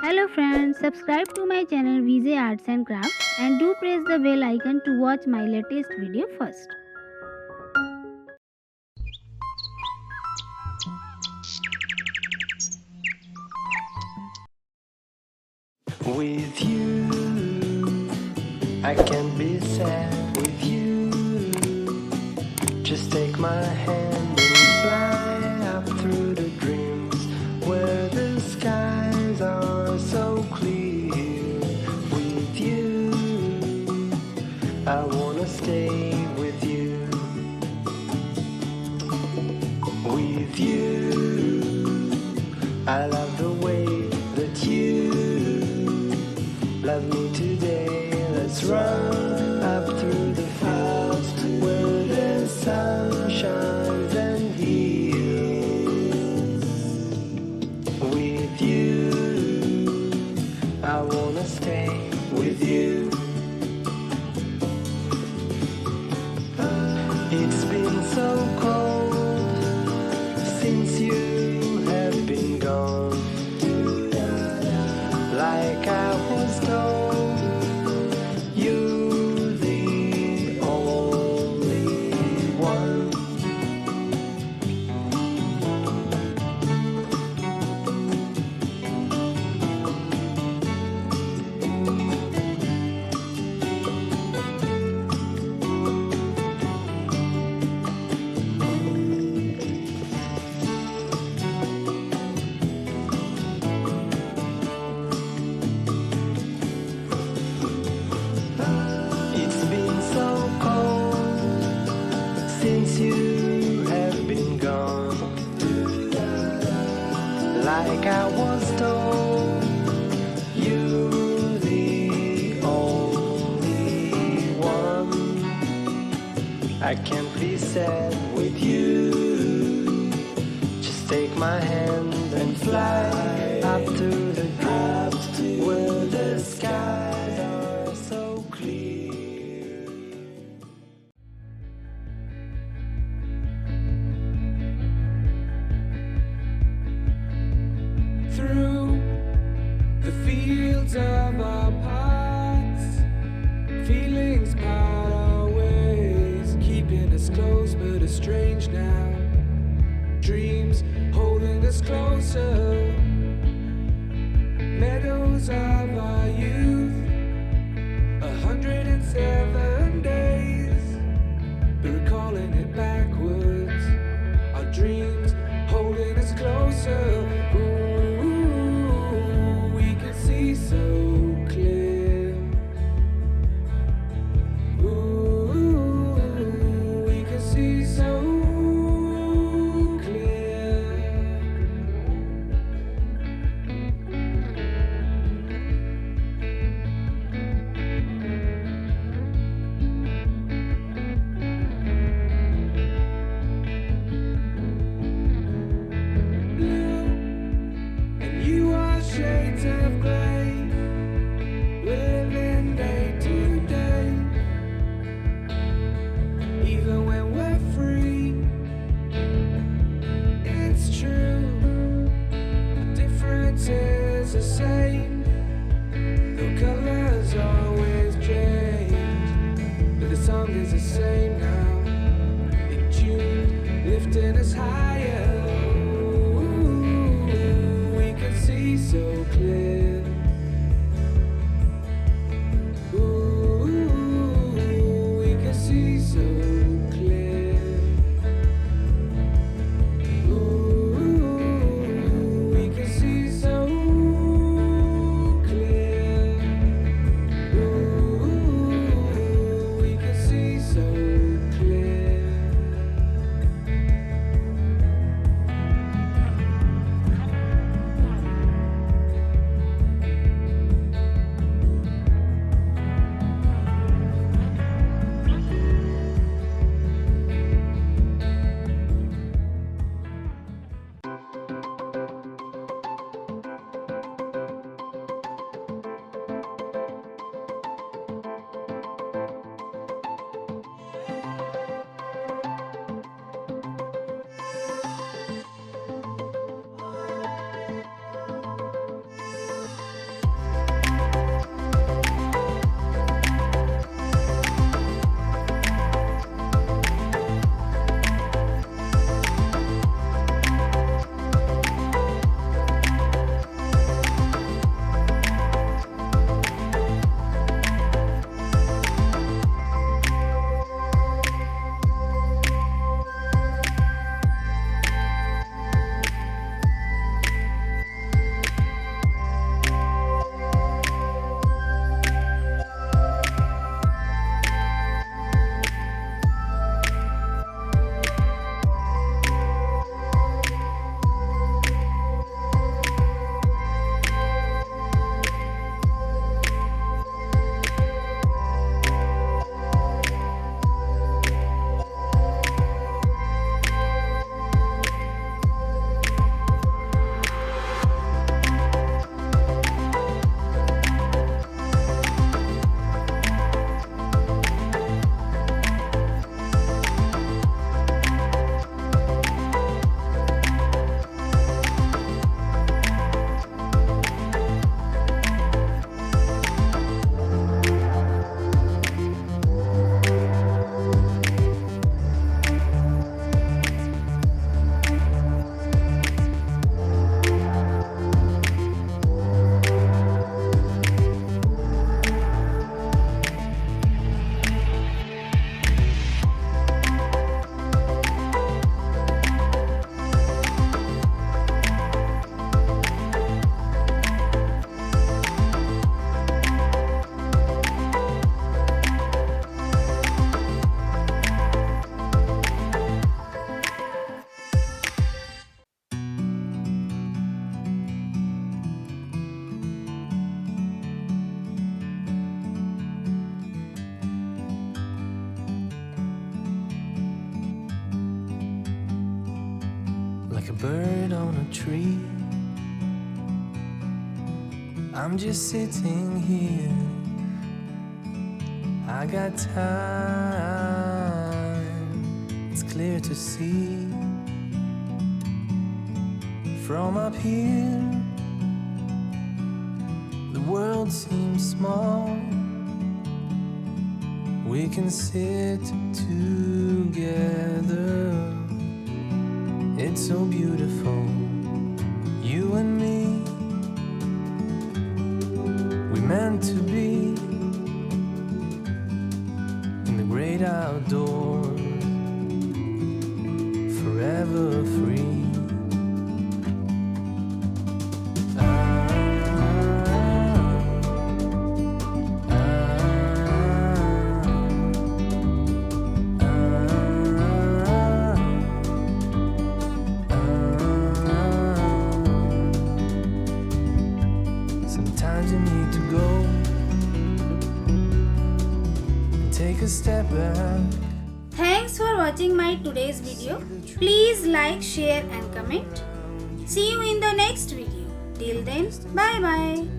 Hello friends, subscribe to my channel VJ Arts and Crafts and do press the bell icon to watch my latest video first. With you, I can be sad with you. Just take my hand and fly up through the dreams where the skies are so clear. With you, I wanna stay with you. With you, I love the way that you love me today. Let's run up through the fields where the sun shines and heals. With you, I wanna stay with you. It's been so cold since you have been gone. Like I was told, you're the only one. It's been so cold since you have been gone. Like I was told, you're the only one. I can't be sad with you. Just take my hand and fly up to the dreams where the skies are so clear. Through the fields of our paths, feelings part our ways, keeping us close but estranged now. Dreams holding us closer, meadows of our youth, 107 days, but recalling it backwards. Our dreams holding us closer. Ooh, we can see so clear. Ooh, we can see so clear. Blue and you are shades of gray, living day to day. Even when we're free, it's true. The difference is the same. The colors always change, but the song is the same now. In June, lifting us higher. Ooh, we can see so clear. Ooh, we can see so clear. Ooh, we can see so like a bird on a tree. I'm just sitting here. I got time. It's clear to see from up here. The world seems small. We can sit together. It's so beautiful, you and me. We meant to be in the great outdoors, forever free. Sometimes you need to go and take a step back. Thanks for watching my today's video. Please like, share and comment. See you in the next video. Till then, bye bye.